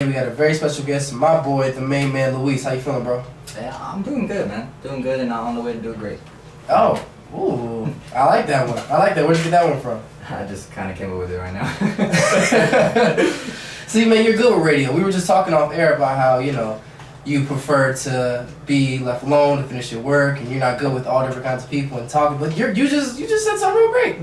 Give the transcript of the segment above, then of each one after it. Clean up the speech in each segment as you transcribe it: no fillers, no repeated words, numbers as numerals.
We got a very special guest, my boy, the main man, Luis. How you feeling, bro? Yeah, I'm doing good, man. Doing good, and I'm on the way to do great. Oh, ooh, I like that one. I like that. Where'd you get that one from? I just kind of came up with it right now. See, man, you're good with radio. We were just talking off air about how, you prefer to be left alone to finish your work, and you're not good with all different kinds of people and talking. But you just said something real great.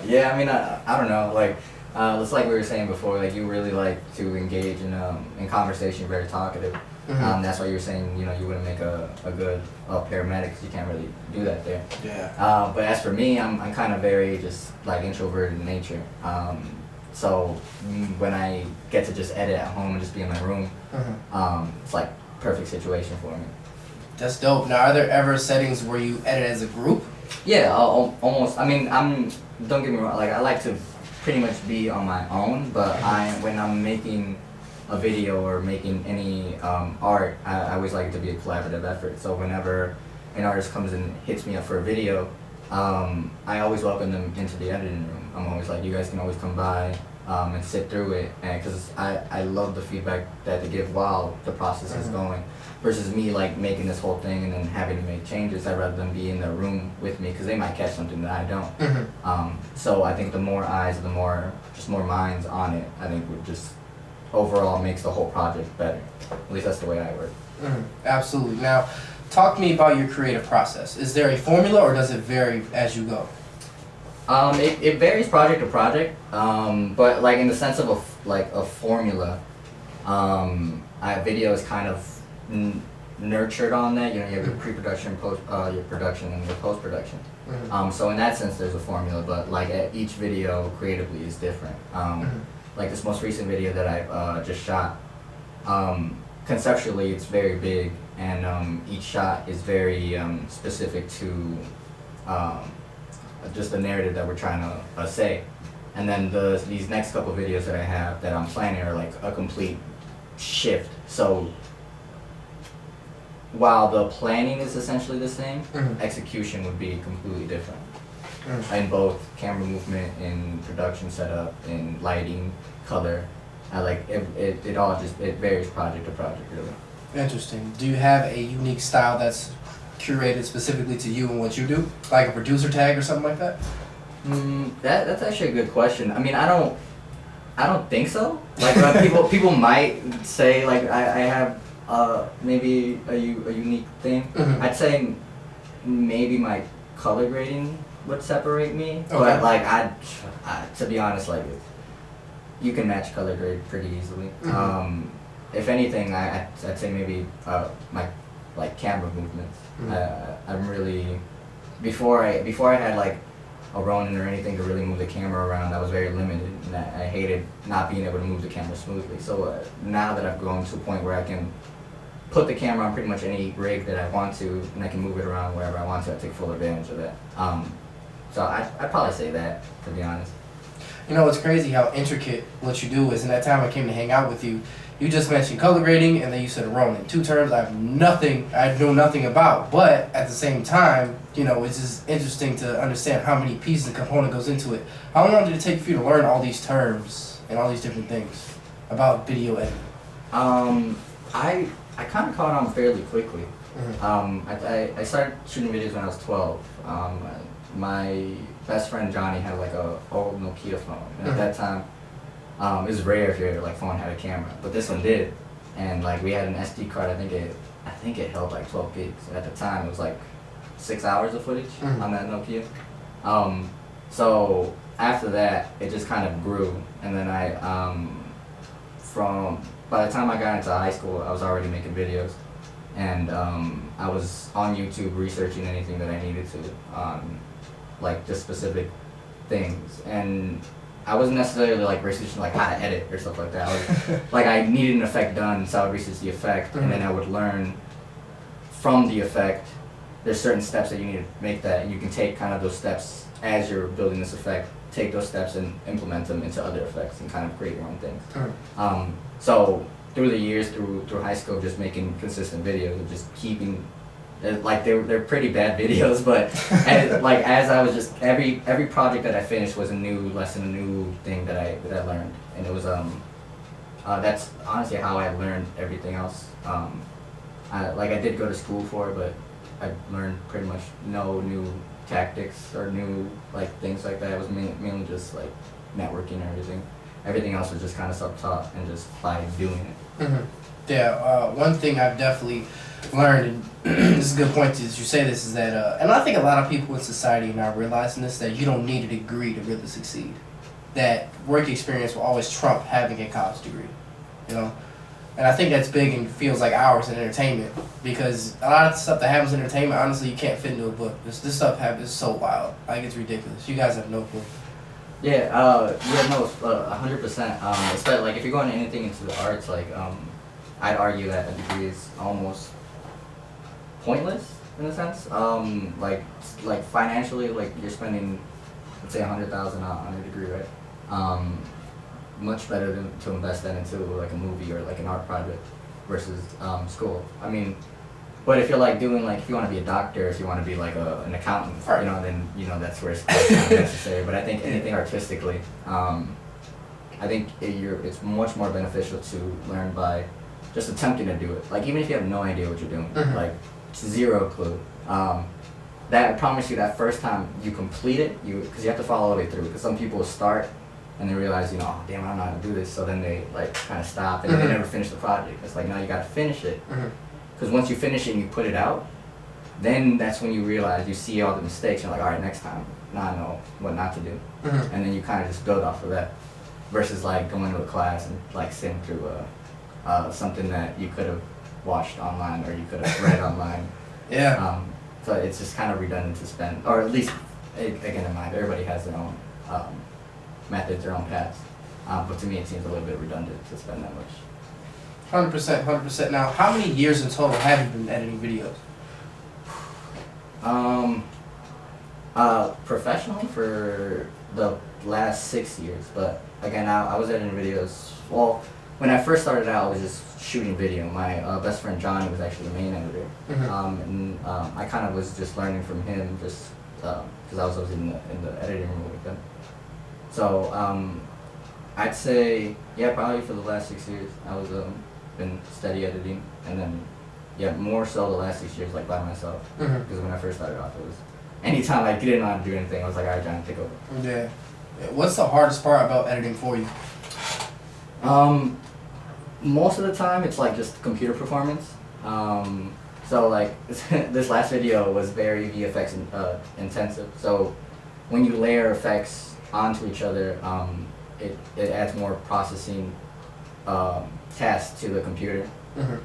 Yeah, I mean, I don't know, like. It's like we were saying before, like you really like to engage in conversation, you're very talkative. Mm-hmm. That's why you were saying, you wouldn't make a good paramedic because you can't really do that there. Yeah. But as for me, I'm kind of very just like introverted in nature. So when I get to just edit at home and just be in my room, it's like perfect situation for me. That's dope. Now, are there ever settings where you edit as a group? Yeah, almost. I mean, don't get me wrong, like I like to pretty much be on my own, but when I'm making a video or making any art, I always like it to be a collaborative effort. So whenever an artist comes and hits me up for a video, I always welcome them into the editing room. I'm always like, you guys can always come by and sit through it, because I love the feedback that they give while the process is going, versus me like making this whole thing and then having to make changes. I'd rather them be in the room with me because they might catch something that I don't. So I think the more eyes, the more minds on it, I think would just overall makes the whole project better. At least that's the way I work. Absolutely. Now, talk to me about your creative process. Is there a formula or does it vary as you go? It varies project to project, but like in the sense of a formula, video is kind of nurtured on that. You have your pre-production, your production, and your post-production. So in that sense, there's a formula, but like each video creatively is different. Like this most recent video that I just shot, conceptually it's very big, and each shot is very specific to just the narrative that we're trying to say. And then these next couple videos that I have that I'm planning are like a complete shift. So while the planning is essentially the same, execution would be completely different. In both camera movement, in production setup, in lighting, color. It all just varies project to project, really. Interesting. Do you have a unique style that's curated specifically to you and what you do? Like a producer tag or something like that? That's actually a good question. I mean, I don't think so. Like people might say like I have maybe a unique thing. I'd say maybe my color grading would separate me, but like I to be honest, like you can match color grade pretty easily. If anything, I'd say maybe my like camera movements. I'm really before I had like a Ronin or anything to really move the camera around, I was very limited, and I hated not being able to move the camera smoothly. So now that I've grown to a point where I can put the camera on pretty much any rig that I want to, and I can move it around wherever I want to, I take full advantage of that. So I'd probably say that, to be honest. It's crazy how intricate what you do is. In that time I came to hang out with you, you just mentioned color grading and then you said Ronin. Two terms I know nothing about, but at the same time, it's just interesting to understand how many pieces and component goes into it. How long did it take for you to learn all these terms and all these different things about video editing? I kind of caught on fairly quickly. I started shooting videos when I was 12. My best friend Johnny had like a old Nokia phone, and at that time, it was rare if your like phone had a camera, but this one did, and like we had an SD card. I think it held like 12 gigs. At the time, it was like 6 hours of footage on that Nokia. So after that, it just kind of grew, and then by the time I got into high school, I was already making videos, and I was on YouTube researching anything that I needed to, like just specific things, and I wasn't necessarily like researching like how to edit or stuff like that. I was, like I needed an effect done, so I would research the effect, and then I would learn from the effect. There's certain steps that you need to make that, and you can take kind of those steps as you're building this effect, take those steps and implement them into other effects and kind of create your own things. So through the years, through high school, just making consistent videos, and just keeping, like they're pretty bad videos, but as I was just every project that I finished was a new lesson, a new thing that I learned, and it was That's honestly how I learned everything else. I did go to school for it, but I learned pretty much no new tactics or new like things like that. It was mainly just like networking and everything. Everything else was just kind of self-taught and just by doing it. Mm-hmm. Yeah, one thing I've definitely learned, and this is a good point is you say this, is that, and I think a lot of people in society are not realizing this, that you don't need a degree to really succeed. That work experience will always trump having a college degree, you know? And I think that's big and feels like hours in entertainment, because a lot of the stuff that happens in entertainment, honestly, you can't fit into a book. This stuff is so wild. Like, it's ridiculous. You guys have no clue. Yeah, no, 100%. Especially like if you're going anything into the arts, like I'd argue that a degree is almost pointless in a sense. Like financially, like you're spending, let's say, 100,000 on a degree, right? Much better than to invest that into like a movie or like an art project versus school. I mean, but if you're like doing like if you want to be a doctor, if you want to be like an accountant, right, you know, then you know that's where it's kind of necessary. But I think anything artistically, I think it's much more beneficial to learn by just attempting to do it. Like even if you have no idea what you're doing, mm-hmm, like zero clue. That I promise you, that first time you complete it, because you have to follow all the way through. Because some people start and they realize, you know, oh, damn, I don't know how to do this. So then they like kind of stop and mm-hmm, they never finish the project. It's like, no, you got to finish it. mm-hmm. Because once you finish it and you put it out, then that's when you realize, you see all the mistakes, you're like, all right, next time, now I know what not to do. Mm-hmm. And then you kind of just build off of that. Versus like going to a class and like sitting through something that you could have watched online or you could have read online. Yeah. So it's just kind of redundant to spend, or at least, again in mind, everybody has their own methods, their own paths. But to me it seems a little bit redundant to spend that much. 100%. Now, how many years in total have you been editing videos? Professionally for the last 6 years, but again, I was editing videos. Well, when I first started out, I was just shooting video. My best friend Johnny was actually the main editor, Mm-hmm. I kind of was just learning from him, just because I was in the editing room with him. So I'd say, yeah, probably for the last 6 years, I was been steady editing, and then more so the last 6 years like by myself. Mm-hmm. Because when I first started off, it was anytime I didn't know how to do anything, I was like, all right, Johnny, take over. Yeah. What's the hardest part about editing for you? Most of the time it's like just computer performance. So like this last video was very VFX intensive. So when you layer effects onto each other, it adds more processing tasks to the computer. Mm-hmm.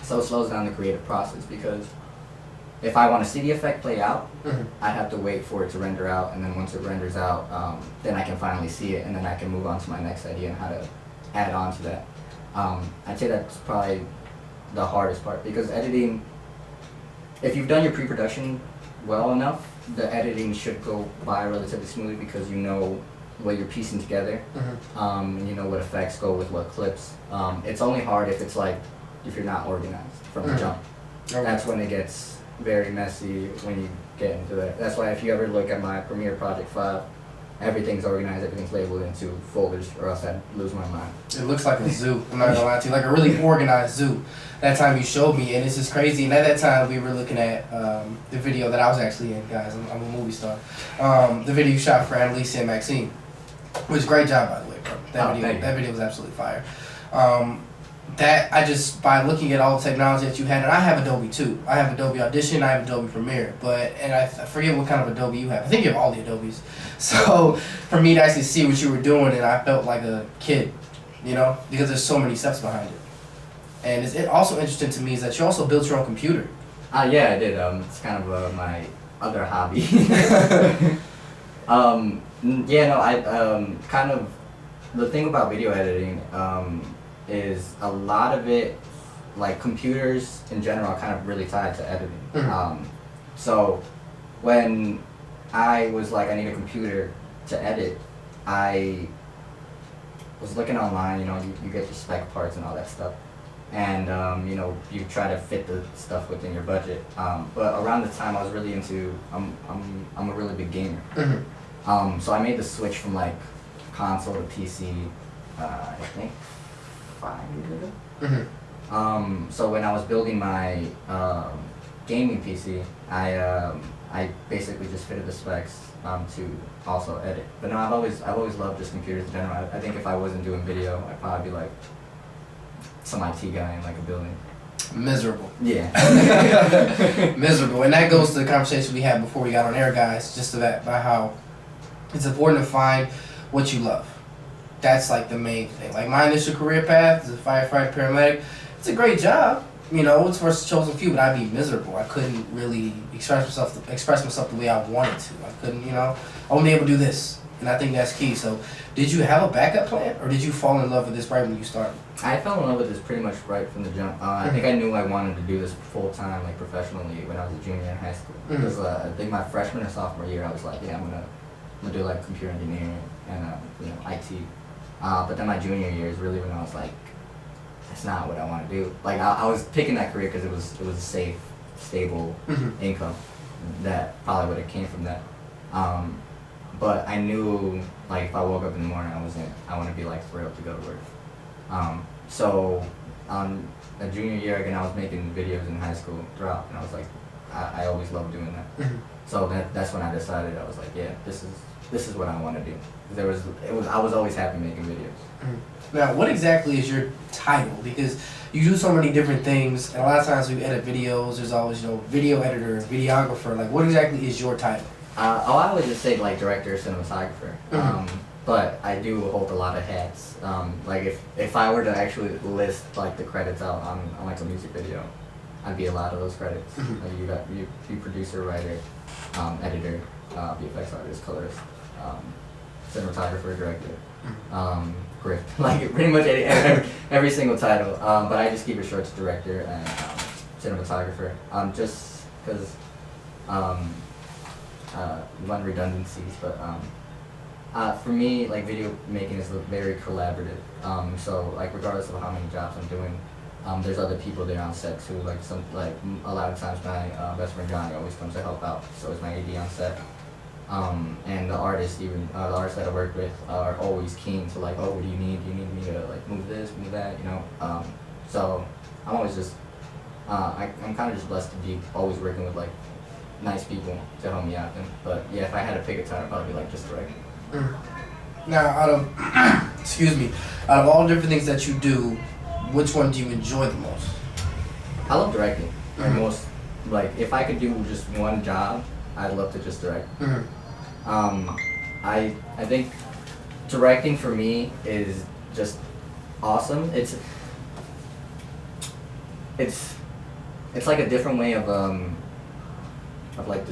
So it slows down the creative process, because if I want to see the effect play out, Mm-hmm. I have to wait for it to render out, and then once it renders out, then I can finally see it, and then I can move on to my next idea and how to add on to that. I'd say that's probably the hardest part, because editing, if you've done your pre-production well enough, the editing should go by relatively smoothly, because you know what you're piecing together, Mm-hmm. and you know what effects go with what clips. It's only hard if it's like, if you're not organized from the Mhm. jump. Okay. That's when it gets very messy when you get into that. That's why if you ever look at my Premiere Project 5, everything's organized, everything's labeled into folders, or else I'd lose my mind. It looks like a zoo, I'm not gonna lie to you, like a really organized zoo. That time you showed me, and it's just crazy. And at that time we were looking at the video that I was actually in, guys. I'm a movie star. The video you shot for Annalise and Maxine, which great job, by the way, bro. That video was absolutely fire. That I just, by looking at all the technology that you had, and I have Adobe too. I have Adobe Audition, I have Adobe Premiere, and I forget what kind of Adobe you have. I think you have all the Adobes. So for me to actually see what you were doing, and I felt like a kid, you know, because there's so many steps behind it. And it's also interesting to me is that you also built your own computer. Yeah, I did. It's kind of my other hobby. I kind of, the thing about video editing is a lot of it, like computers in general, are kind of really tied to editing. Mhm. So when I was like, I need a computer to edit, I was looking online, you know, you get your spec parts and all that stuff. And, you know, you try to fit the stuff within your budget. But around the time I was really into, I'm a really big gamer. Mm-hmm. So I made the switch from like console to PC, I think 5 years ago. Mm-hmm. So when I was building my gaming PC, I basically just fitted the specs to also edit. But no, I've always loved just computers in general. I think if I wasn't doing video, I'd probably be like some IT guy in like a building. Miserable. Yeah. Miserable. And that goes to the conversation we had before we got on air, guys, just about how it's important to find what you love. That's like the main thing. Like my initial career path as a firefighter paramedic, it's a great job. You know, it's for a chosen few, but I'd be miserable. I couldn't really express myself the way I wanted to. I couldn't, you know, I wasn't able to do this. And I think that's key. So did you have a backup plan, or did you fall in love with this right when you started? I fell in love with this pretty much right from the jump. I think I knew I wanted to do this full time, like professionally, when I was a junior in high school. Because I think my freshman or sophomore year, I was like, yeah, I'm gonna do like computer engineering and IT. But then my junior year is really when I was like, that's not what I want to do. Like I was picking that career because it was a safe, stable income that probably would have came from that. But I knew like if I woke up in the morning, I want to be like thrilled to go to work. So on a junior year again, I was making videos in high school throughout, and I was like, I always loved doing that. So that's when I decided I was like, yeah, this is what I want to do. I was always happy making videos. Now, what exactly is your title? Because you do so many different things, and a lot of times we edit videos. There's always video editor, videographer. Like, what exactly is your title? I would just say like director, cinematographer. But I do hold a lot of hats. Like if I were to actually list like the credits out on like a music video, I'd be a lot of those credits. Like you producer, writer, editor, VFX artist, colorist, cinematographer, director, grip. Like pretty much every single title. But I just keep it short to director and cinematographer. Just because one redundancies, but for me, like video making is very collaborative. So like regardless of how many jobs I'm doing, there's other people there on set too. Like a lot of times my best friend Johnny always comes to help out. So is my AD on set. And the artists, even the artists that I work with, are always keen to like, oh, what do you need? Do you need me to like move this, move that? You know. So I'm always just, I'm kind of just blessed to be always working with like nice people to help me out. But yeah, if I had to pick a title, I'd probably be like just directing. Now, out of all the different things that you do, which one do you enjoy the most? I love directing. Like if I could do just one job, I'd love to just direct. I think directing for me is just awesome. It's like a different way of like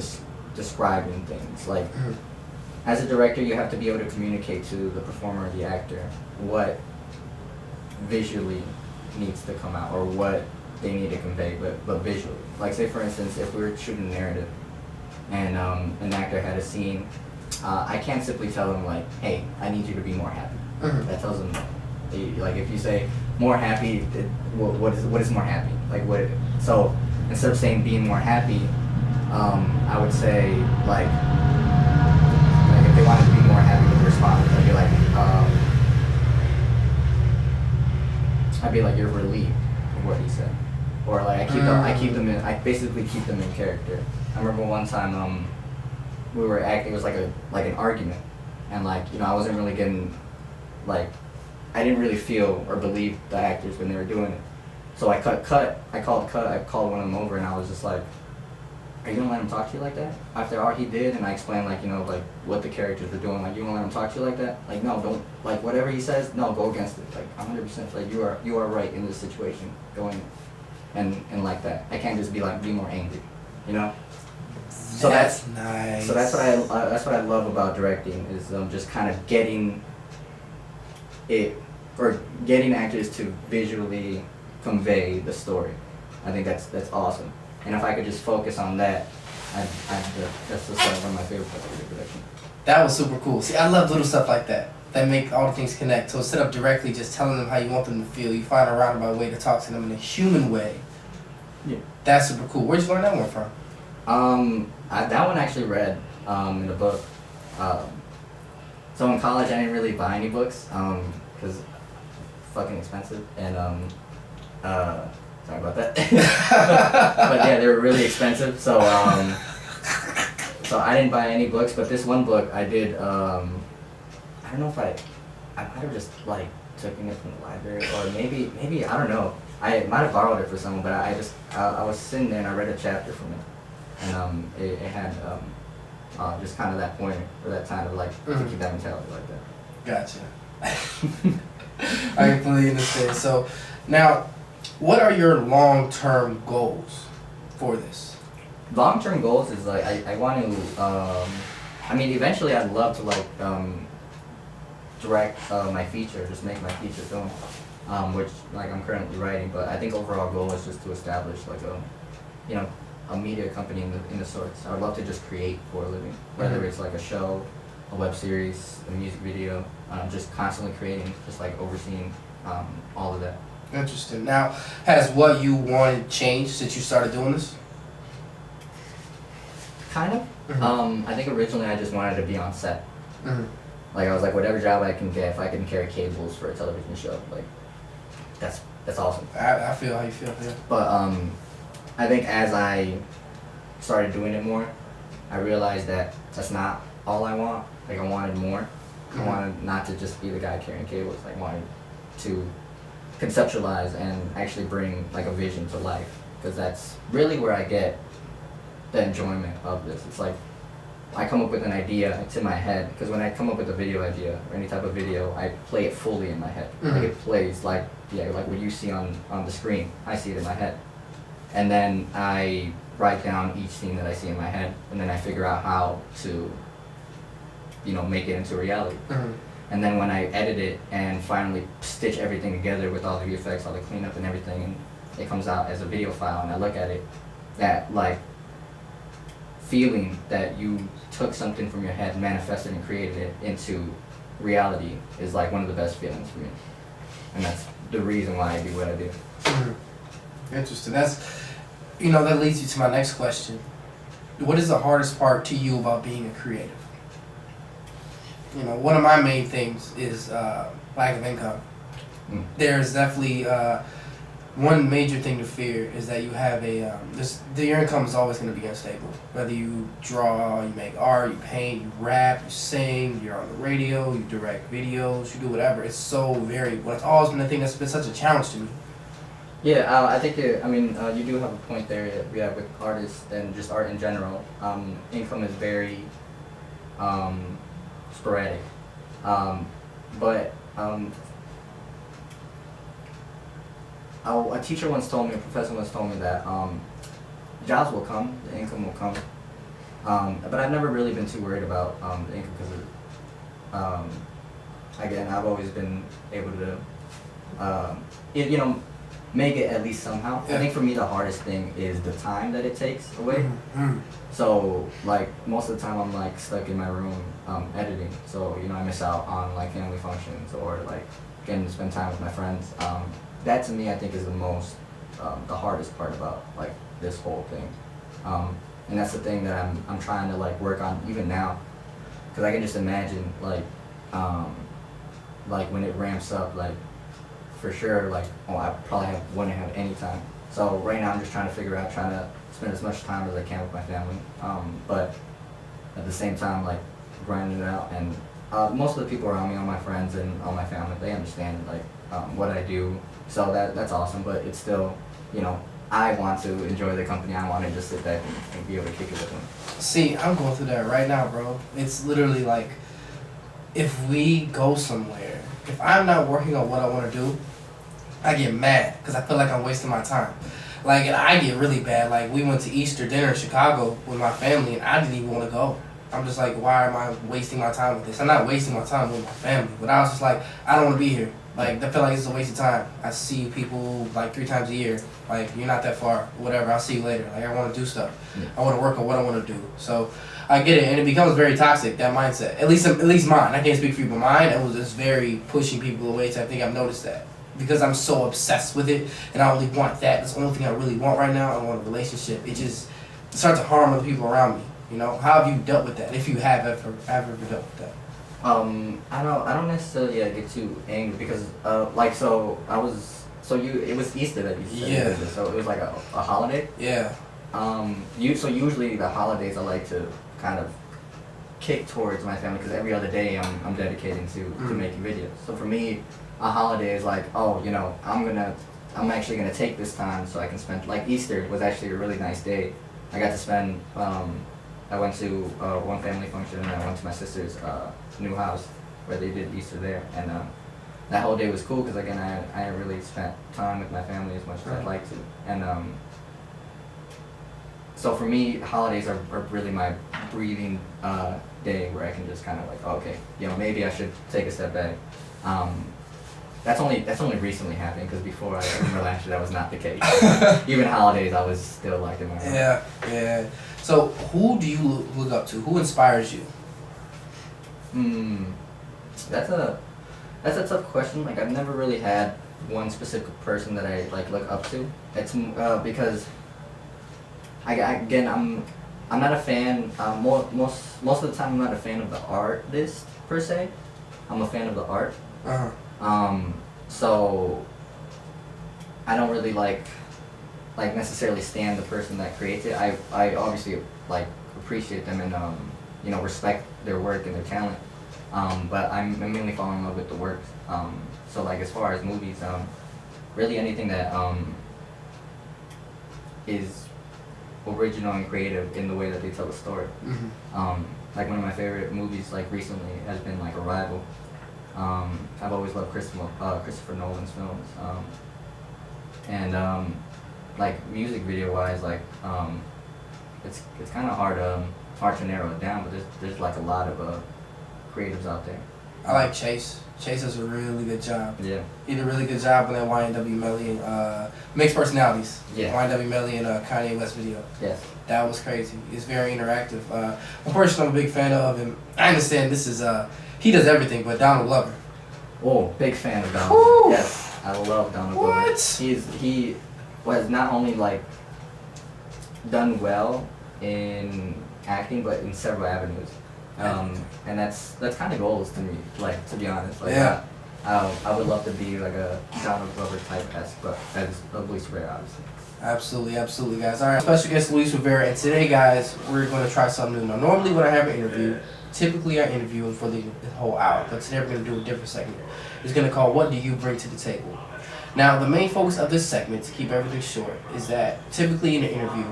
describing things. Like as a director, you have to be able to communicate to the performer or the actor what visually needs to come out or what they need to convey, but visually. Like say for instance, if we were shooting a narrative and an actor had a scene, I can't simply tell them like, hey, I need you to be more happy. That tells them, like if you say more happy, what is more happy? Like what? So instead of saying being more happy, I would say like if they wanted to be more happy with the response, I'd be like you're relieved of what he said, or like I basically keep them in character. I remember one time we were acting. It was like an argument, and like I wasn't really getting like I didn't really feel or believe the actors when they were doing it. So I called one of them over, and I was just like, are you gonna let him talk to you like that? After all he did, and I explained like like what the characters were doing, like you gonna let him talk to you like that? Like no, don't, like whatever he says, no, go against it. Like 100%, like you are right in this situation, going and like that. I can't just be more angry, So that's nice. So that's what I love about directing is just kind of getting actors to visually convey the story. I think that's awesome. And if I could just focus on that, that's just one of my favorite parts of the production. That was super cool. See, I love little stuff like that make all the things connect. So instead of directly just telling them how you want them to feel, you find a roundabout way to talk to them in a human way. Yeah. That's super cool. Where'd you learn that one from? That one I actually read in a book. So in college I didn't really buy any books because fucking expensive, and sorry about that. But yeah, they were really expensive, so so I didn't buy any books. But this one book I did. I don't know if I might have just like taken it from the library, or maybe I don't know. I might have borrowed it for someone, but I was sitting there and I read a chapter from it, and it had just kind of that point or that time of like to keep that mentality like that. Gotcha. I completely understand. So now, what are your long-term goals for this? Long-term goals is like I want to. I mean, eventually I'd love to like direct my feature, just make my feature film, which like I'm currently writing. But I think overall goal is just to establish like a media company in the sorts. I would love to just create for a living, whether it's like a show, a web series, a music video, just constantly creating, just like overseeing all of that. Interesting. Now, has what you wanted changed since you started doing this? Kind of. I think originally I just wanted to be on set. Like I was like, whatever job I can get, if I can carry cables for a television show, like that's awesome. I feel how you feel, yeah. But I think as I started doing it more, I realized that that's not all I want. Like I wanted more. I wanted not to just be the guy carrying cables. I wanted to conceptualize and actually bring like a vision to life, because that's really where I get the enjoyment of this. It's like I come up with an idea, it's in my head, because when I come up with a video idea or any type of video, I play it fully in my head. Like it plays like like what you see on the screen. I see it in my head, and then I write down each scene that I see in my head, and then I figure out how to make it into reality. And then when I edit it and finally stitch everything together with all the effects, all the cleanup and everything, and it comes out as a video file, and I look at it, that like feeling that you took something from your head, manifested and created it into reality is like one of the best feelings for me. And that's the reason why I do what I do. Interesting. That's, that leads you to my next question. What is the hardest part to you about being a creative? One of my main things is lack of income. There's definitely one major thing to fear is that you have your income is always going to be unstable. Whether you draw, you make art, you paint, you rap, you sing, you're on the radio, you direct videos, you do whatever. It's so varied. But it's always been a thing that's been such a challenge to me. Yeah, I think you do have a point there. Yeah, with artists and just art in general, income is very sporadic. But a teacher once told me, a professor once told me that jobs will come, the income will come. But I've never really been too worried about the income because again, I've always been able to make it at least somehow. Yeah. I think for me the hardest thing is the time that it takes away. So like most of the time I'm like stuck in my room editing. So I miss out on like family functions or like getting to spend time with my friends. That to me I think is the hardest part about like this whole thing. And that's the thing that I'm trying to like work on even now, because I can just imagine like when it ramps up, like for sure, like I probably wouldn't have any time. So right now I'm just trying to spend as much time as I can with my family, but at the same time like grinding it out. And most of the people around me, all my friends and all my family, they understand like what I do. So that's awesome, but it's still, I want to enjoy the company. I want to just sit back and be able to kick it with them. See, I'm going through that right now, bro. It's literally like, if we go somewhere, if I'm not working on what I want to do, I get mad because I feel like I'm wasting my time. Like, and I get really bad. Like, we went to Easter dinner in Chicago with my family, and I didn't even want to go. I'm just like, why am I wasting my time with this? I'm not wasting my time with my family, but I was just like, I don't want to be here. Like, I feel like it's a waste of time. I see people like 3 times a year. Like, you're not that far. Whatever. I'll see you later. Like, I want to do stuff. I want to work on what I want to do. So I get it, and it becomes very toxic, that mindset. At least mine. I can't speak for you, but mine, it was just very pushing people away. So I think I've noticed that because I'm so obsessed with it, and I only want that. That's the only thing I really want right now. I want a relationship. It starts to harm other people around me. How have you dealt with that? If you have ever dealt with that? I don't necessarily get too angry because like it was Easter that you said. Yeah. So it was like a holiday. Yeah. So usually the holidays I like to kind of kick towards my family because every other day I'm dedicating to making videos. So for me, a holiday is like, oh, you know, I'm actually gonna take this time so I can spend, like Easter was actually a really nice day. I got to spend I went to one family function and I went to my sister's new house where they did Easter there, and that whole day was cool because again I really spent time with my family as much as I'd like to, and so for me holidays are really my breathing day where I can just kind of like, oh, okay, you know, maybe I should take a step back. That's only recently happened because before I remember last year that was not the case. Even holidays I was still like in my own. Yeah. So who do you look up to? Who inspires you? That's a tough question. Like I've never really had one specific person that I like look up to. It's because I'm not a fan. Most of the time I'm not a fan of the artist per se. I'm a fan of the art. So I don't really like necessarily stand the person that creates it. I obviously like appreciate them and you know, respect their work and their talent. But I'm mainly falling in love with the works. So like as far as movies, really anything that is original and creative in the way that they tell the story. Like one of my favorite movies like recently has been like Arrival. I've always loved Christopher Nolan's films, and like music video wise, like it's kind of hard to narrow it down, but there's like a lot of creatives out there. I like Chase. Chase does a really good job. Yeah. He did a really good job on that YNW Melly and Mixed Personalities. Yeah. YNW Melly and Kanye West video. Yes. That was crazy. It's very interactive. A person I'm a big fan of, and I understand this is he does everything, but Donald Glover. Oh, big fan of Donald. Woo! Yes, I love Donald Glover. What? He was not only like done well in acting, but in several avenues. And that's kind of goals to me, like, to be honest. Like, yeah. I would love to be like a Donald Glover type-esque, but as Luis Rivera, obviously. Absolutely, guys. All right, special guest Luis Rivera, and today, guys, we're going to try something new. Now, normally when I have an interview, typically I interview him for the whole hour, but today we're going to do a different segment. It's going to call What Do You Bring to the Table? Now, the main focus of this segment, to keep everything short, is that typically in an interview,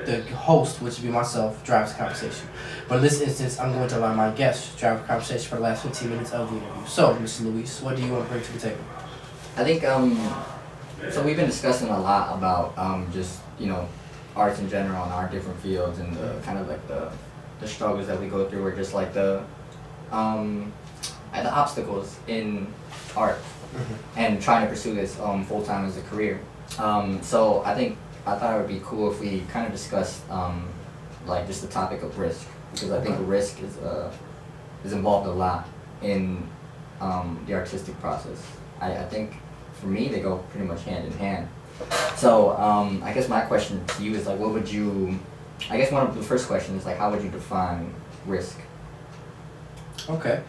the host, which would be myself, drives the conversation. But in this instance, I'm going to allow my guest to drive the conversation for the last 15 minutes of the interview. So, Mr. Luis, what do you want to bring to the table? I think, so we've been discussing a lot about just, you know, arts in general and our different fields and the kind of like the struggles that we go through, or just like the obstacles in art and trying to pursue this full-time as a career. So I thought it would be cool if we kind of discussed like just the topic of risk, because I think risk is involved a lot in the artistic process. I think for me they go pretty much hand in hand. So I guess my question to you is like, what would you? I guess one of the first questions is like, how would you define risk? Okay.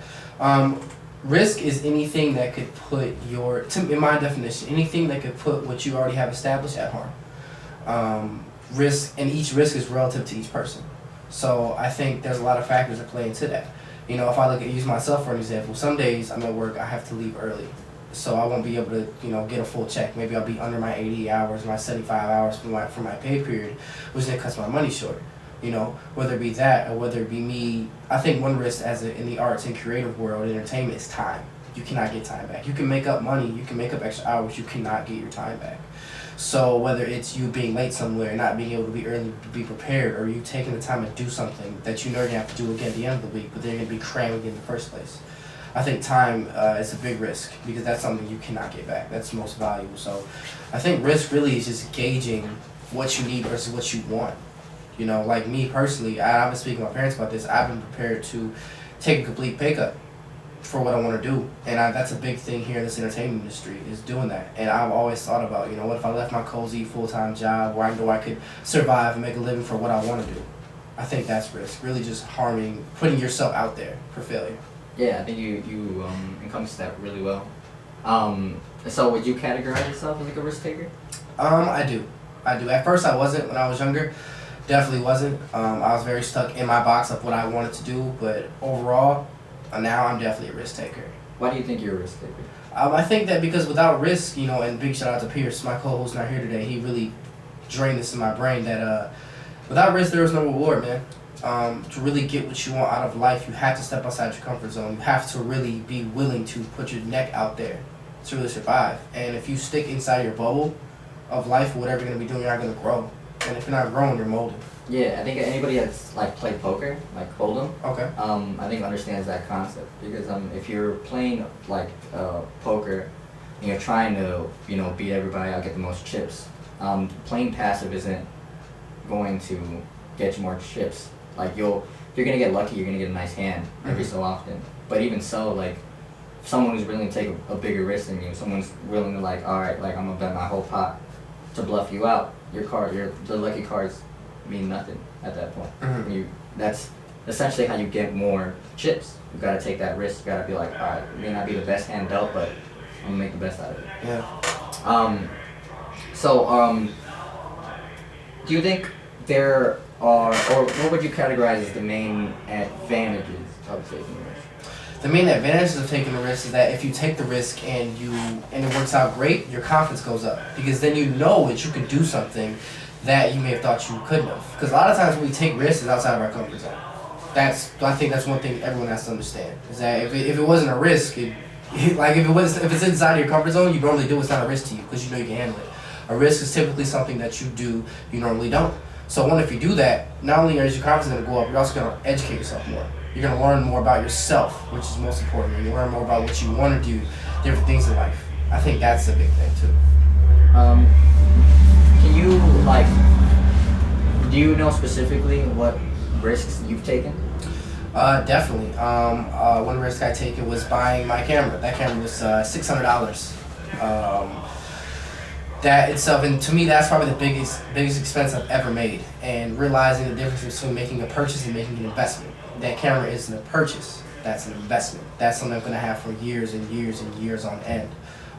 Risk is anything that could put in my definition, anything that could put what you already have established at harm. Risk, and each risk is relative to each person. So I think there's a lot of factors that play into that. You know, if I use myself for an example, some days I'm at work, I have to leave early. So I won't be able to, you know, get a full check. Maybe I'll be under my 80 hours, my 75 hours for my pay period, which then cuts my money short. You know, whether it be that or whether it be me, I think one risk in the arts and creative world, entertainment, is time. You cannot get time back. You can make up money, you can make up extra hours, you cannot get your time back. So whether it's you being late somewhere, not being able to be early to be prepared, or you taking the time to do something that you know you're going to have to do again at the end of the week, but they're going to be cramming in the first place. I think time is a big risk, because that's something you cannot get back. That's most valuable. So I think risk really is just gauging what you need versus what you want. You know, like me personally, I've been speaking to my parents about this. I've been prepared to take a complete pay cut for what I want to do, and that's a big thing here in this entertainment industry, is doing that. And I've always thought about, you know, what if I left my cozy full-time job where I know I could survive and make a living for what I want to do. I think that's risk, really just putting yourself out there for failure. Yeah, I think you encompass that really well. So would you categorize yourself as like a risk taker? I do. At first, I wasn't when I was younger. Definitely wasn't. I was very stuck in my box of what I wanted to do. But overall, now I'm definitely a risk taker. Why do you think you're a risk taker? I think that because without risk, and big shout out to Pierce, my co-host not here today. He really drained this in my brain that without risk, there is no reward, man. To really get what you want out of life, you have to step outside your comfort zone. You have to really be willing to put your neck out there to really survive. And if you stick inside your bubble of life, whatever you're gonna be doing, you're not gonna grow. And if you're not growing, you're molding. Yeah, I think anybody that's like played poker, like Hold'em, Okay. I think understands that concept because if you're playing like poker and you're trying to beat everybody out, get the most chips, playing passive isn't going to get you more chips. Like if you're gonna get lucky, you're gonna get a nice hand every so often. But even so, like someone who's willing to take a bigger risk than you, someone's willing to like, all right, like I'm gonna bet my whole pot to bluff you out. The lucky cards mean nothing at that point. That's essentially how you get more chips. You gotta take that risk. You gotta be like, all right, it may not be the best hand dealt, but I'm gonna make the best out of it. Yeah. Do you think there are, or what would you categorize as the main advantages of taking risks? The main advantages of taking the risk is that if you take the risk and it works out great, your confidence goes up because then you know that you can do something that you may have thought you couldn't have. Because a lot of times when we take risks, it's outside of our comfort zone. I think that's one thing everyone has to understand is that if it wasn't a risk, if it's inside your comfort zone, you normally do. It's not a risk to you because you know you can handle it. A risk is typically something that you do you normally don't. So if you do that, not only is your confidence going to go up, you're also going to educate yourself more. You're going to learn more about yourself, which is most important. You learn more about what you want to do, different things in life. I think that's a big thing too. Can you do you know specifically what risks you've taken? Definitely. One risk I taken was buying my camera. That camera was $600. That itself, and to me, that's probably the biggest expense I've ever made. And realizing the difference between making a purchase and making an investment. That camera isn't a purchase. That's an investment. That's something I'm gonna have for years and years and years on end.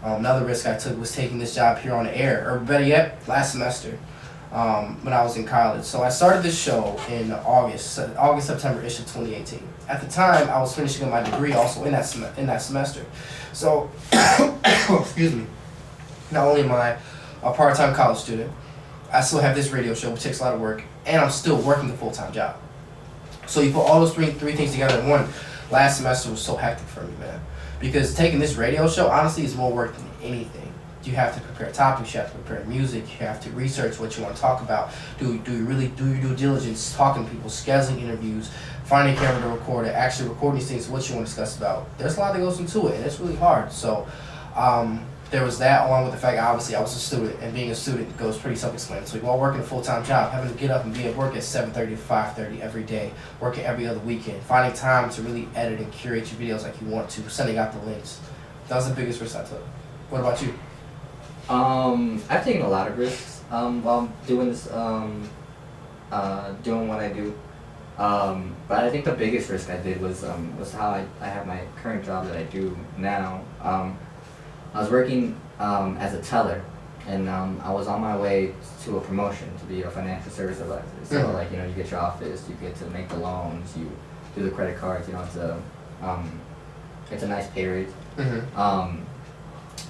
Another risk I took was taking this job here on the air, or better yet, last semester. When I was in college. So I started this show in September-ish of 2018. At the time, I was finishing up my degree also in that semester. So, excuse me, not only am I a part-time college student, I still have this radio show, which takes a lot of work, and I'm still working a full-time job. So you put all those three things together in one. Last semester was so hectic for me, man. Because taking this radio show, honestly, is more work than anything. You have to prepare topics, you have to prepare music, you have to research what you want to talk about. Do you really do your due diligence, talking to people, scheduling interviews, finding a camera to record it, actually recording these things, what you want to discuss about. There's a lot that goes into it, and it's really hard. So there was that, along with the fact obviously I was a student, and being a student goes pretty self-explanatory. While working a full-time job, having to get up and be at work at 7:30 to 5:30 every day, working every other weekend, finding time to really edit and curate your videos like you want to, sending out the links. That was the biggest risk I took. What about you? I've taken a lot of risks while doing this, doing what I do. But I think the biggest risk I did was how I have my current job that I do now. I was working as a teller, and I was on my way to a promotion to be a financial service advisor. So you get your office, you get to make the loans, you do the credit cards. It's a nice pay raise.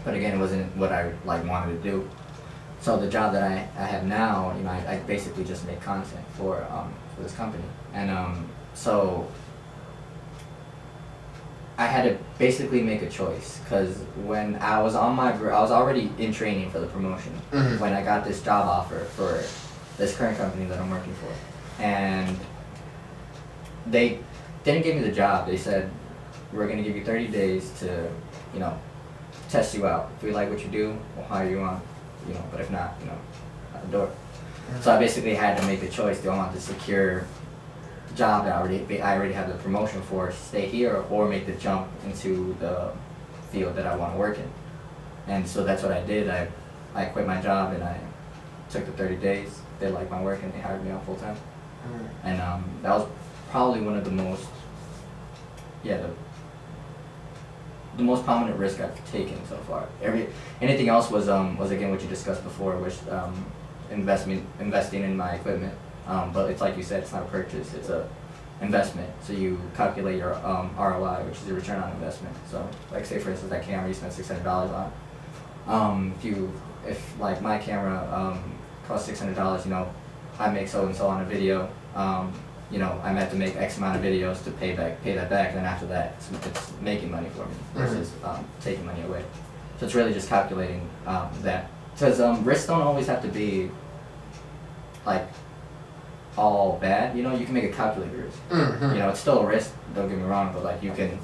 But again, it wasn't what I wanted to do. So the job that I have now, I basically just make content for this company, and so I had to basically make a choice because when I was I was already in training for the promotion when I got this job offer for this current company that I'm working for, and they didn't give me the job. They said, we're going to give you 30 days to, test you out. If we like what you do, we'll hire you on, but if not, out the door. So I basically had to make the choice. Do I want the secure job that I already have the promotion for, stay here, or make the jump into the field that I want to work in? And so that's what I did. I quit my job and I took the 30 days. They liked my work and they hired me on full time. And that was probably one of the most, the most prominent risk I've taken so far. Anything else was again what you discussed before, which investing in my equipment. But it's like you said, it's not a purchase, it's a investment. So you calculate your ROI, which is your return on investment. So like say for instance that camera you spent $600 on. If like my camera costs $600, you know, I make so and so on a video. You know, I have to make X amount of videos to pay that back, and then after that, it's making money for me versus taking money away. So it's really just calculating that. Because risks don't always have to be like all bad. You know, you can make a calculated risk. You know, it's still a risk. Don't get me wrong, but like you can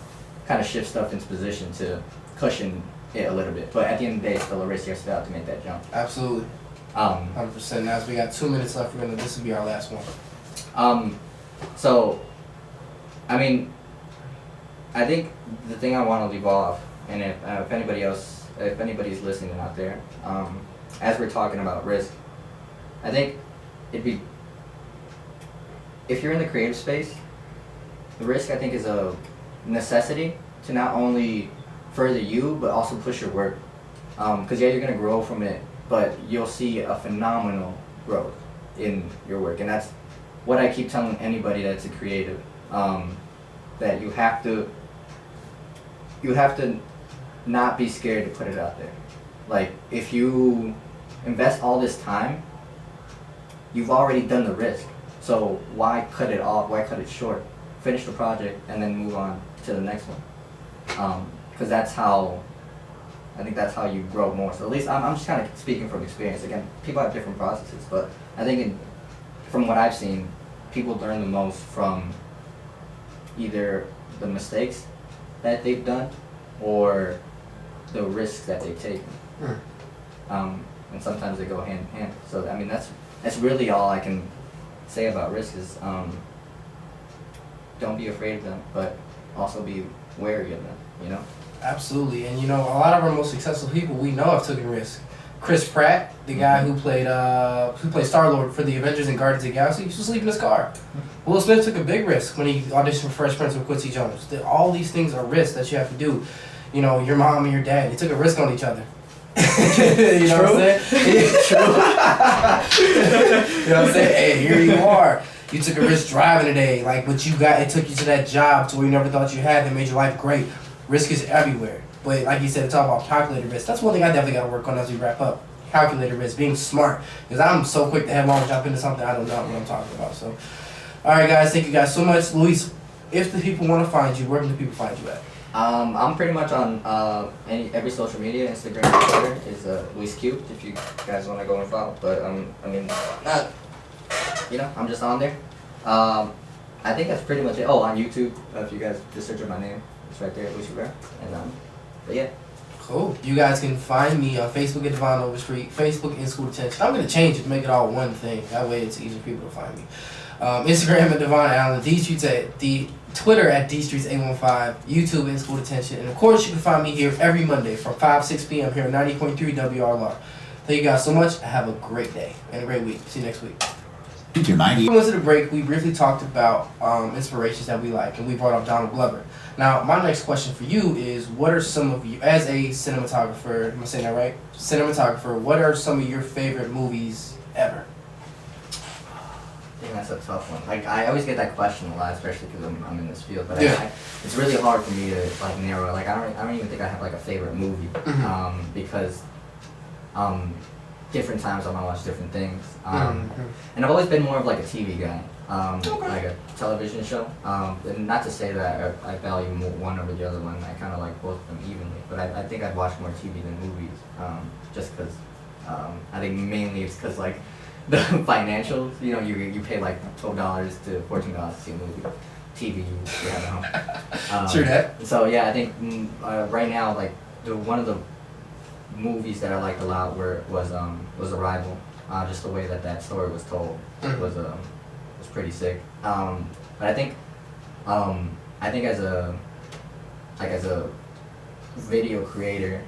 kind of shift stuff into position to cushion it a little bit. But at the end of the day, it's still a risk. You still have to make that jump. Absolutely. 100%. Now, as we got 2 minutes left, this will be our last one. So, I mean, I think the thing I want to leave off, and if anybody's listening out there, as we're talking about risk, I think if you're in the creative space, the risk I think is a necessity to not only further you, but also push your work. Because yeah, you're going to grow from it, but you'll see a phenomenal growth in your work. And that's what I keep telling anybody that's a creative, that you have to not be scared to put it out there. Like, if you invest all this time, you've already done the risk. So why cut it off? Why cut it short? Finish the project and then move on to the next one. Because I think that's how you grow more. So at least I'm just kind of speaking from experience. Again, people have different processes, but I think from what I've seen, people learn the most from either the mistakes that they've done or the risks that they've taken. And sometimes they go hand in hand. So I mean, that's really all I can say about risk is don't be afraid of them, but also be wary of them, you know? Absolutely. And you know, a lot of our most successful people we know have taken risks. Chris Pratt, the guy who played Star-Lord for the Avengers and Guardians of the Galaxy, used to sleep in his car. Will Smith took a big risk when he auditioned for Fresh Prince with Quincy Jones. All these things are risks that you have to do. You know, your mom and your dad, they took a risk on each other. You know what I'm saying? It's true. You know what I'm saying? Hey, here you are. You took a risk driving today. Like, what you got, it took you to that job to where you never thought you had that made your life great. Risk is everywhere. But like you said, it's all about calculated risk. That's one thing I definitely got to work on as we wrap up. Calculated risk, being smart. Because I'm so quick to headlong jump into something I don't know what I'm talking about. So, all right, guys. Thank you guys so much. Luis, if the people want to find you, where can the people find you at? I'm pretty much on every social media. Instagram and Twitter is Luis Q, if you guys want to go and follow. But I mean, I'm just on there. I think that's pretty much it. Oh, on YouTube, if you guys just search my name, it's right there, Luis Rivera. And but yeah. Cool. You guys can find me on Facebook at Devonn Overstreet, Facebook and School Detention. I'm gonna change it to make it all one thing. That way, it's easier for people to find me. Instagram at devonnalan, D-Streets at Twitter at DStreets815, YouTube and School Detention, and of course you can find me here every Monday from 5-6 p.m. here at 90.3 WRLR. Thank you guys so much. Have a great day and a great week. See you next week. We went to the break. We briefly talked about inspirations that we like, and we brought up Donald Glover. Now, my next question for you is, what are some of you, as a cinematographer, am I saying that right? Cinematographer, what are some of your favorite movies ever? I think that's a tough one. Like, I always get that question a lot, especially because I'm in this field. But yeah. It's really hard for me to like narrow. Like, I don't even think I have like a favorite movie, because different times I might watch different things. And I've always been more of like a TV guy, like a television show. And not to say that I value one over the other one. I kind of like both of them evenly. But I think I'd watch more TV than movies, just because I think mainly it's because like the financials. You know, you pay like $12 to $14 to see a movie. TV you have at home. True that. So yeah, I think right now like one of the movies that I liked a lot was Arrival. Just the way that story was told was pretty sick. But I think as a video creator,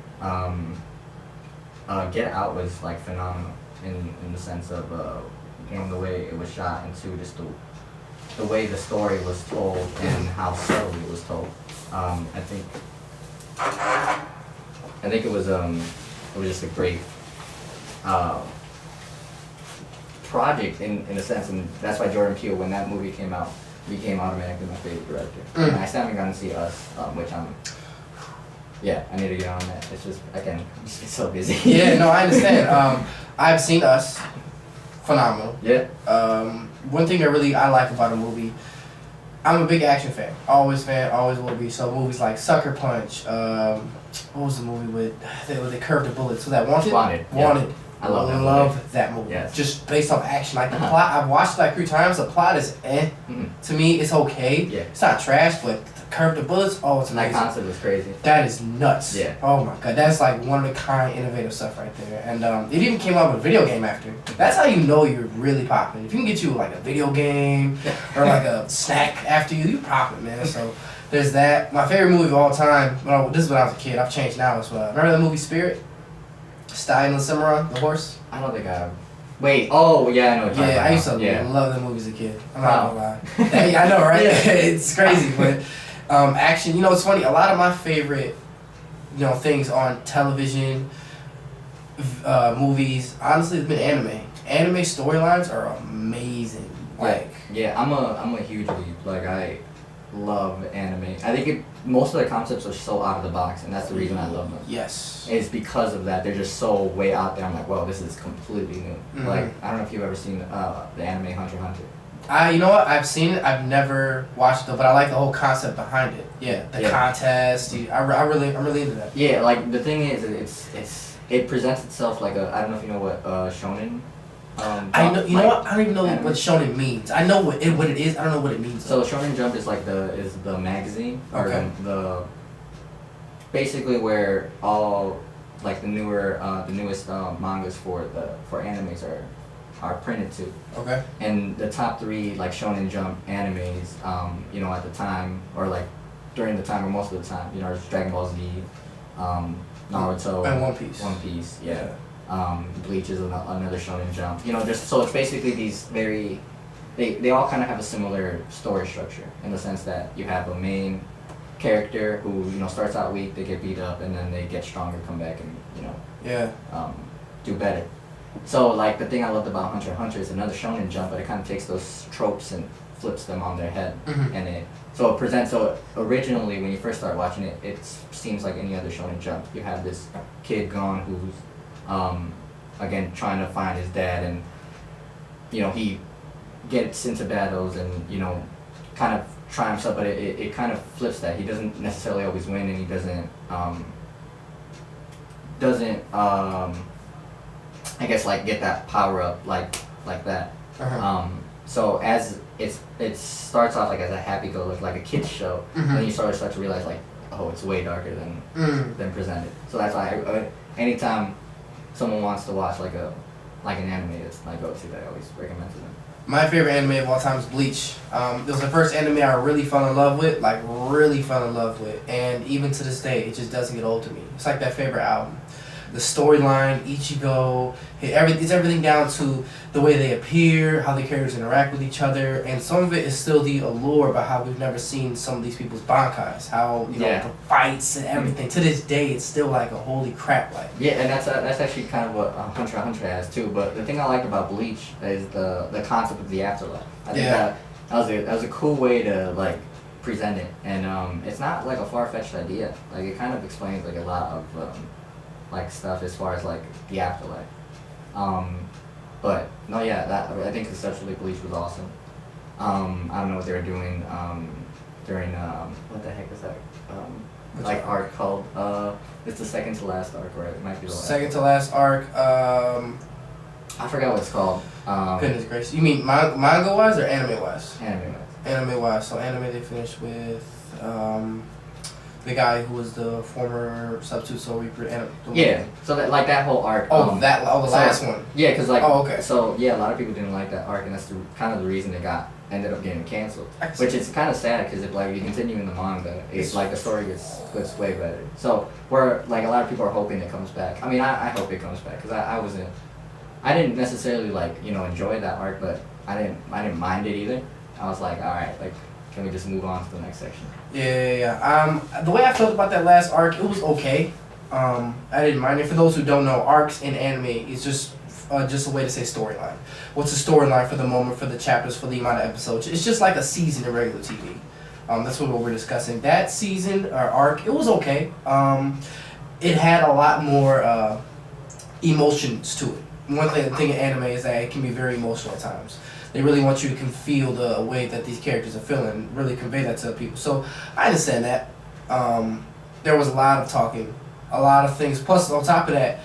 Get Out was like phenomenal in the sense of the way it was shot, and two, just the way the story was told and how subtly it was told. I think I think it was just a great project in a sense, and that's why Jordan Peele, when that movie came out, became automatically my favorite director. And I still haven't gotten to see Us, which I need to get on that. It's just it's so busy. Yeah, no, I understand. I've seen Us. Phenomenal. Yeah. One thing that really I like about a movie, I'm a big action fan. Always will be. So movies like Sucker Punch. What was the movie with they curved the bullets? So that Wanted. Wanted. Wanted. Yeah. I love that movie. Yes. Just based off action, like the plot. I've watched it like 3 times. The plot is To me, it's okay. Yeah. It's not trash, but curve the bullets. Oh, it's amazing. That concept was crazy. That is nuts. Yeah. Oh my god, that's like one of the kind, innovative stuff right there. And it even came out with a video game after. That's how you know you're really popping. If you can get you like a video game or like a snack after you're popping, man. So there's that. My favorite movie of all time. Well, this is when I was a kid. I've changed now as well. Remember the movie Spirit? Stallion and Cimarron, the horse. I don't think I have. Wait. Oh yeah, I know. What you're Yeah, I used to love the movies as a kid. I'm not gonna lie. Yeah, I know, right? It's crazy, but. Action, it's funny, a lot of my favorite, things on television, movies, honestly, it's been anime. Anime storylines are amazing. Like, yeah, I'm a huge lead. Like, I love anime. I think most of the concepts are so out of the box, and that's the reason I love them. Yes. It's because of that. They're just so way out there. I'm like, whoa, this is completely new. Mm-hmm. Like, I don't know if you've ever seen the anime Hunter x Hunter. You know what? I've seen it. I've never watched it though, but I like the whole concept behind it. Yeah, the contest. I'm really into that. Yeah, like the thing is, it presents itself like I don't know if you know what shonen. I know. You know what? I don't even know what shonen means. I know what it is. I don't know what it means. So Shonen Jump is like the magazine or the basically where all like the newest mangas for animes are printed to. Okay. And the top 3 like Shonen Jump animes, at the time or like during the time or most of the time, it's Dragon Ball Z, Naruto, and One Piece. One Piece, yeah. Bleach is another Shonen Jump. Just so it's basically these they all kind of have a similar story structure in the sense that you have a main character who starts out weak, they get beat up, and then they get stronger, come back, and do better. So like the thing I loved about Hunter x Hunter is another Shonen Jump, but it kind of takes those tropes and flips them on their head, and it presents. So originally, when you first start watching it, it seems like any other Shonen Jump. You have this kid Gon who's again trying to find his dad, and he gets into battles and kind of triumphs up, but it kind of flips that. He doesn't necessarily always win, and he doesn't I guess like get that power up like that. So as it starts off like as a happy-go-lucky, like a kids show, then you start to realize like, oh, it's way darker than presented. So that's why anytime someone wants to watch like an anime, it's my go-to that I always recommend to them. My favorite anime of all time is Bleach. It was the first anime I really fell in love with, and even to this day, it just doesn't get old to me. It's like that favorite album. The storyline, Ichigo, it's everything down to the way they appear, how the characters interact with each other, and some of it is still the allure about how we've never seen some of these people's bankais, how the fights and everything. To this day, it's still like a holy crap like. Yeah, and that's actually kind of what Hunter x Hunter has too. But the thing I liked about Bleach is the concept of the afterlife. I think that was a cool way to like present it, and it's not like a far-fetched idea. Like it kind of explains like a lot of like stuff as far as like the afterlife. But no, I think conceptually Bleach was awesome. I don't know what they were doing during what the heck is that like arc called? It's the second to last arc, or it might be the last. Second to last arc. I forgot what it's called. Goodness gracious, you mean manga wise or anime wise? Anime wise. Anime wise. So anime they finished with the guy who was the former substitute Soul Reaper. So that whole arc. The last one. Yeah, because like. Oh, okay. So a lot of people didn't like that arc, and that's kind of the reason it ended up getting canceled. Which is kind of sad because if like you continue in the manga, it's like the story gets way better. So where like a lot of people are hoping it comes back. I mean, I hope it comes back because I didn't necessarily like enjoy that arc, but I didn't mind it either. I was like, all right, like can we just move on to the next section? Yeah. The way I felt about that last arc, it was okay. I didn't mind it. For those who don't know, arcs in anime is just a way to say storyline. What's a storyline for the moment, for the chapters, for the amount of episodes? It's just like a season in regular TV. That's what we're discussing. That season or arc, it was okay. It had a lot more emotions to it. One thing in anime is that it can be very emotional at times. They really want you to can feel the way that these characters are feeling, really convey that to people. So I understand that. There was a lot of talking, a lot of things. Plus, on top of that,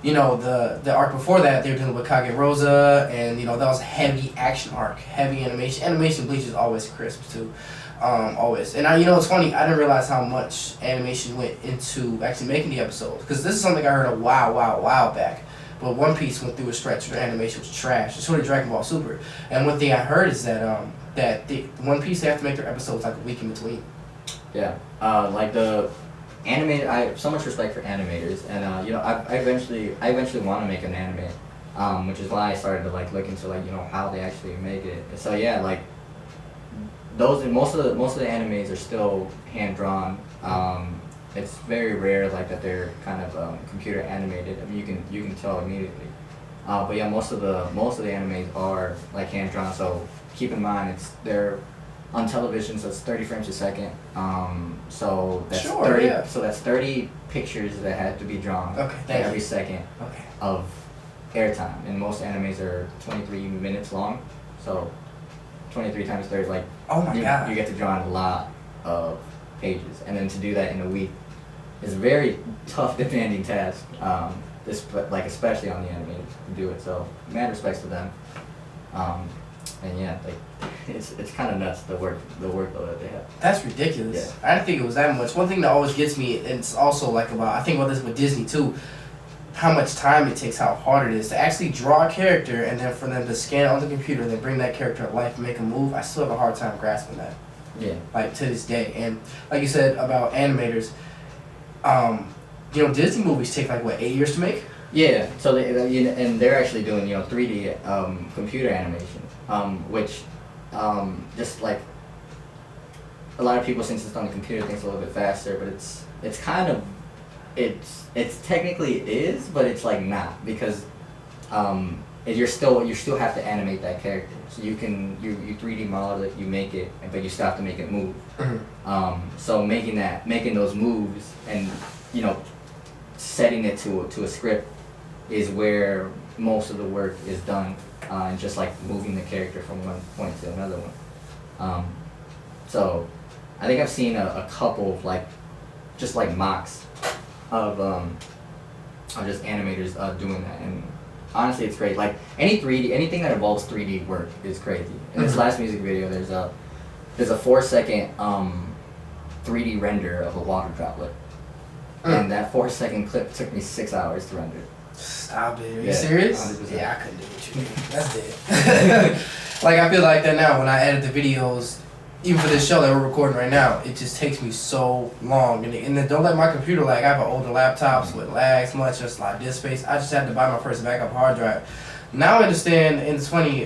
you know, the arc before that, they were dealing with Kage Rosa, and you know that was a heavy action arc, heavy animation. Animation Bleach is always crisp too, always. And you know, it's funny. I didn't realize how much animation went into actually making the episodes, because this is something I heard a while back. But One Piece went through a stretch where the animation was trash. So did Dragon Ball Super. And one thing I heard is that the One Piece, they have to make their episodes like a week in between. Yeah, like the animated. I have so much respect for animators, and you know, I eventually want to make an anime, which is why I started to like look into like, you know, how they actually make it. So yeah, like those most of the animes are still hand drawn. It's very rare like that they're kind of computer animated. I mean, you can tell immediately. But yeah, most of the animes are like hand drawn. So keep in mind they're on television, so it's 30 frames a second. So that's 30. Yeah. So that's 30 pictures that had to be drawn every second of airtime. And most animes are 23 minutes long. So 23 times 30, like God, you get to draw a lot of pages, and then to do that in a week is a very tough, demanding task. Like especially on the animators to do it. So mad respects to them. And yeah, like it's kind of nuts the workload that they have. That's ridiculous. Yeah. I didn't think it was that much. One thing that always gets me, and it's also like I think about this with Disney too, how much time it takes, how hard it is to actually draw a character, and then for them to scan it on the computer and then bring that character to life and make a move. I still have a hard time grasping that. Yeah. Like to this day. And like you said about animators, you know, Disney movies take like what, 8 years to make? Yeah. So and they're actually doing, you know, 3D computer animation, which just like a lot of people, since it's on the computer, thinks a little bit faster, but it's kind of it's technically is, but it's like not, because you still have to animate that character. So you 3D model it, you make it, but you still have to make it move. Mm-hmm. So making those moves and, you know, setting it to a script is where most of the work is done, and just like moving the character from one point to another one. So I think I've seen a couple of like just like mocks of just animators doing that, and honestly it's great. Like anything that involves 3D work is crazy. In this last music video, there's a 4-second 3D render of a water droplet, and that 4-second clip took me 6 hours to render. Stop it. Are you serious? 100%. Yeah, I couldn't do what you do. That's dead. Like, I feel like that now when I edit the videos, even for this show that we're recording right now, it just takes me so long. And then don't let my computer lag. I have an older laptop, so it lags much, just like disk space. I just had to buy my first backup hard drive. Now I understand, and it's funny,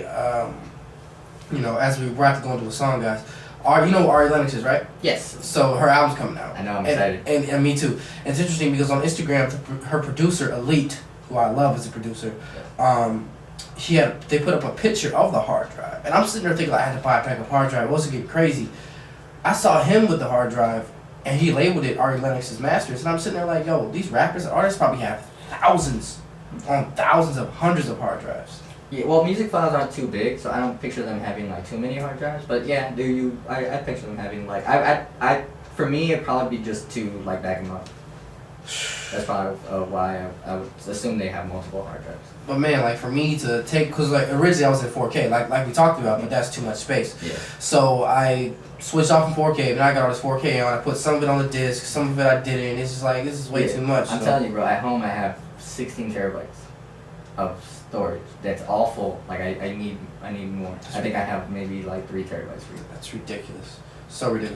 you know, as we're about to go into a song, guys, you know what Ari Lennox is, right? Yes. So her album's coming out. I know, I'm excited. And me too. And it's interesting because on Instagram, her producer, Elite, who I love as a producer, they put up a picture of the hard drive. And I'm sitting there thinking, like, I had to buy a backup hard drive. It wasn't getting crazy. I saw him with the hard drive, and he labeled it Ari Lennox's Masters. And I'm sitting there like, yo, these rappers and artists probably have thousands of hundreds of hard drives. Yeah, well, music files aren't too big, so I don't picture them having like too many hard drives. But yeah, I picture them having like for me it'd probably be just to like back them up. That's probably why I would assume they have multiple hard drives. But man, like for me to take, cause like originally I was at 4K, like we talked about, but that's too much space. Yeah. So I switched off from 4K, and I got all this 4K on. I put some of it on the disc, some of it I didn't. It's just like, this is way too much. I'm telling you, bro. At home I have 16 terabytes of storage. That's all full. Like I need more. I think I have maybe like 3 terabytes for you. That's ridiculous. So ridiculous.